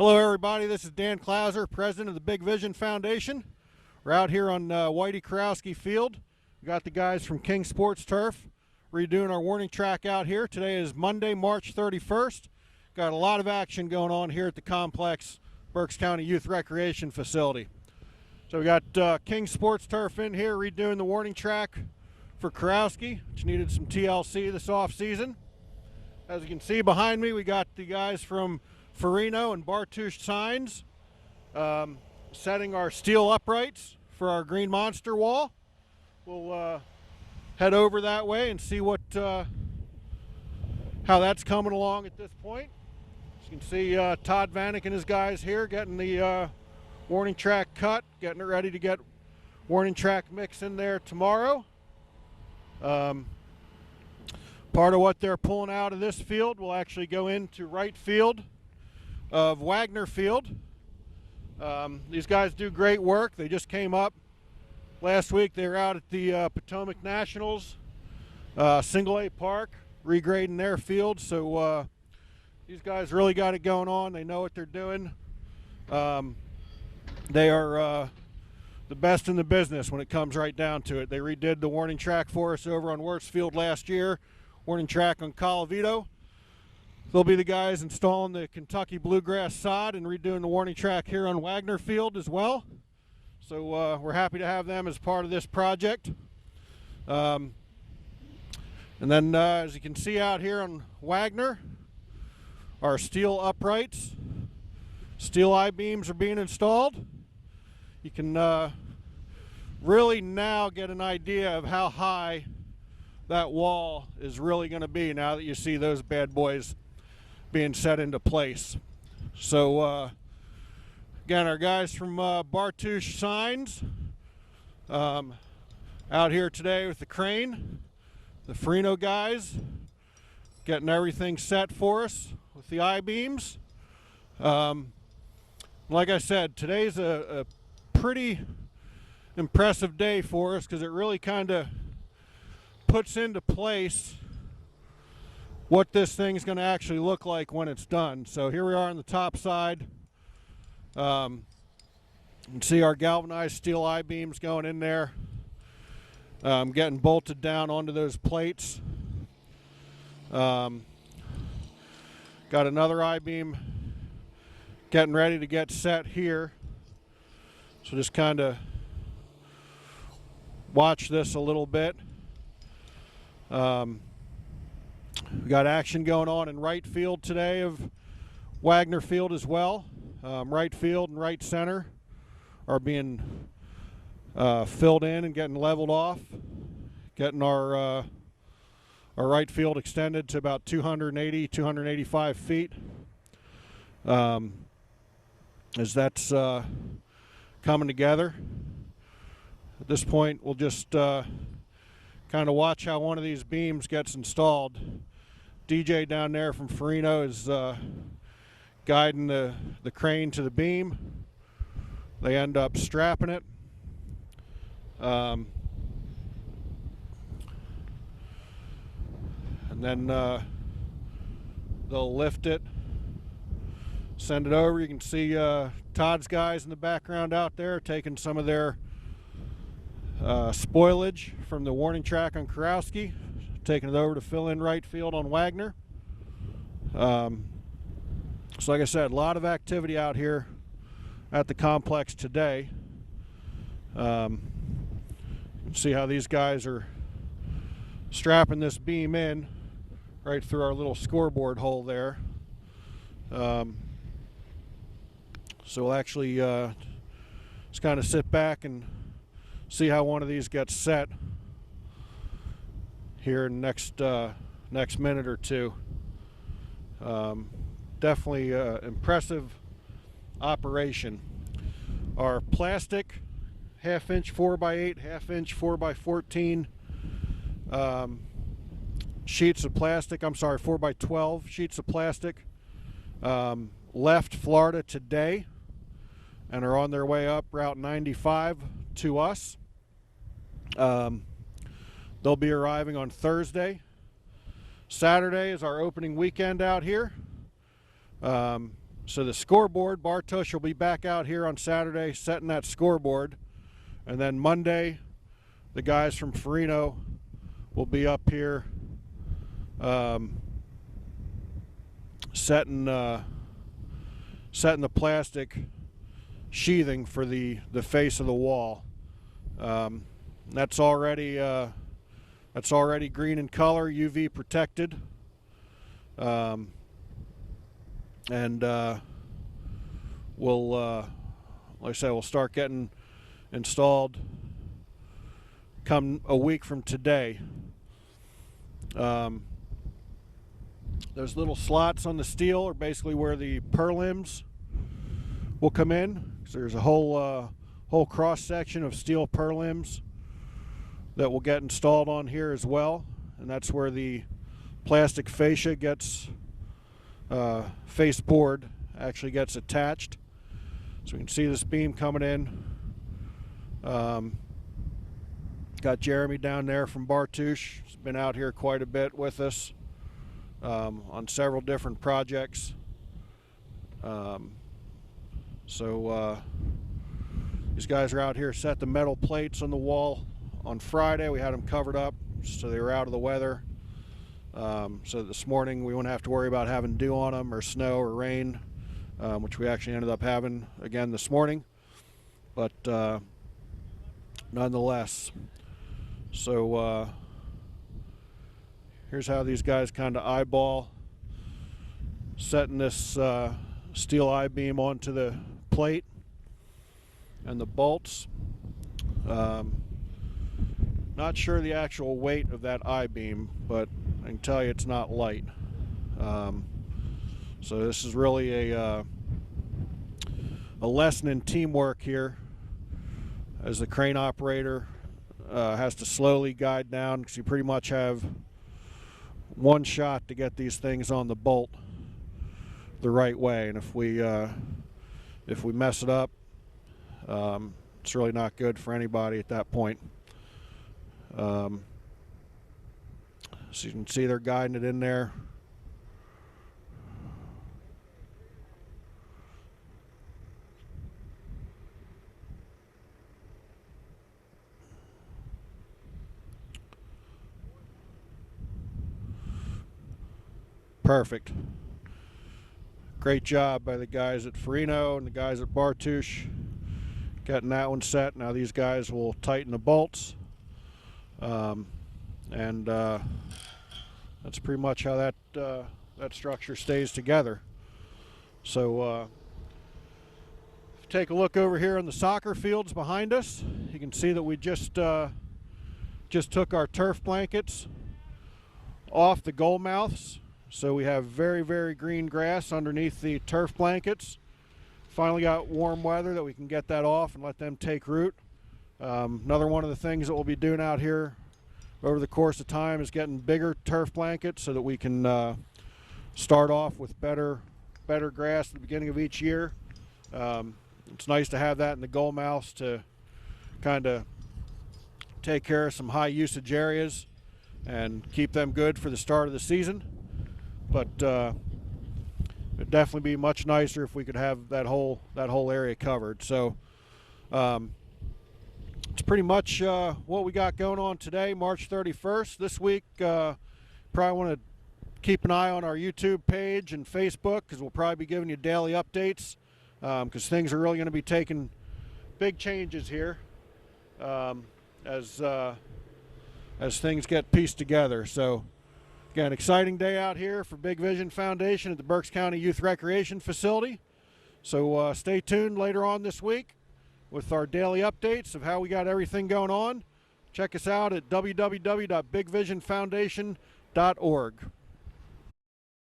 Hello everybody, this is Dan Klauser, president of the Big Vision Foundation. We're out here on Whitey Karowski Field. We got the guys from King Sports Turf redoing our warning track out here. Today is Monday, March 31st. Got a lot of action going on here at the complex Berks County Youth Recreation Facility. So we got King Sports Turf in here redoing the warning track for Karowski, which needed some TLC this off season. As you can see behind me, we got the guys from Farino and Bartouche signs setting our steel uprights for our green monster wall. We'll head over that way and see what how that's coming along at this point. As you can see, Todd Vanek and his guys here getting the warning track cut, getting it ready to get warning track mix in there tomorrow. Part of what they're pulling out of this field will actually go into right field of Wagner Field. These guys do great work. They just came up last week. They were out at the Potomac Nationals Single A Park regrading their field, so these guys really got it going on. They know what they're doing. They are the best in the business when it comes right down to it. They redid the warning track for us over on Wirtz Field last year, warning track on Colavito. They'll be the guys installing the Kentucky Bluegrass sod and redoing the warning track here on Wagner Field as well. So we're happy to have them as part of this project. And then as you can see out here on Wagner, our steel uprights, steel I-beams are being installed. You can really now get an idea of how high that wall is really going to be now that you see those bad boys being set into place. So again, our guys from Bartouche Signs out here today with the crane, the Farino guys getting everything set for us with the I-beams. Like I said, today's a pretty impressive day for us because it really kind of puts into place what this thing's going to actually look like when it's done. So here we are on the top side. You can see our galvanized steel I-beams going in there, getting bolted down onto those plates. Got another I-beam getting ready to get set here. So just kind of watch this a little bit. We got action going on in right field today of Wagner Field as well. Right field and right center are being filled in and getting leveled off, getting our right field extended to about 280, 285 feet. As that's coming together. At this point, we'll just kind of watch how one of these beams gets installed. DJ down there from Farino is guiding the crane to the beam. They end up strapping it. And then they'll lift it, send it over. You can see Todd's guys in the background out there taking some of their spoilage from the warning track on Karowski, taking it over to fill in right field on Wagner. So like I said, a lot of activity out here at the complex today. See how these guys are strapping this beam in right through our little scoreboard hole there. So we'll actually just kind of sit back and see how one of these gets set here in the next minute or two. Definitely impressive operation. Our plastic 1/2 inch 4x8, 1/2 inch 4x14 sheets of plastic, 4x12 sheets of plastic left Florida today and are on their way up Route 95 to us. They'll be arriving on Thursday. Saturday is our opening weekend out here. So the scoreboard, Bartush will be back out here on Saturday setting that scoreboard. And then Monday, the guys from Farino will be up here setting the plastic sheathing for the face of the wall. That's already green in color, UV protected, and we'll, like I said, we'll start getting installed come a week from today. Those little slots on the steel are basically where the purlims will come in. So there's a whole cross section of steel purlims that will get installed on here as well, and that's where the plastic fascia gets face board actually gets attached. So we can see this beam coming in. Got Jeremy down there from Bartush. He's been out here quite a bit with us on several different projects. These guys are out here, set the metal plates on the wall on Friday. We had them covered up so they were out of the weather. So this morning we wouldn't have to worry about having dew on them or snow or rain, which we actually ended up having again this morning. But nonetheless, so here's how these guys kind of eyeball setting this steel I-beam onto the plate and the bolts. Not sure the actual weight of that I-beam, but I can tell you it's not light. So this is really a lesson in teamwork here, as the crane operator has to slowly guide down, because you pretty much have one shot to get these things on the bolt the right way, and if we mess it up, it's really not good for anybody at that point. So you can see they're guiding it in there. Perfect. Great job by the guys at Farino and the guys at Bartush getting that one set. Now these guys will tighten the bolts, and that's pretty much how that structure stays together. So if you take a look over here on the soccer fields behind us, you can see that we just took our turf blankets off the goal mouths. So we have very, very green grass underneath the turf blankets. Finally got warm weather that we can get that off and let them take root. Another one of the things that we'll be doing out here over the course of time is getting bigger turf blankets so that we can start off with better grass at the beginning of each year. It's nice to have that in the goal mouths to kind of take care of some high usage areas and keep them good for the start of the season. But it'd definitely be much nicer if we could have that whole area covered. So it's pretty much what we got going on today, March 31st. This week, probably want to keep an eye on our YouTube page and Facebook, because we'll probably be giving you daily updates, because things are really going to be taking big changes here as things get pieced together. So again, exciting day out here for Big Vision Foundation at the Berks County Youth Recreation Facility. So stay tuned later on this week with our daily updates of how we got everything going on. Check us out at www.bigvisionfoundation.org.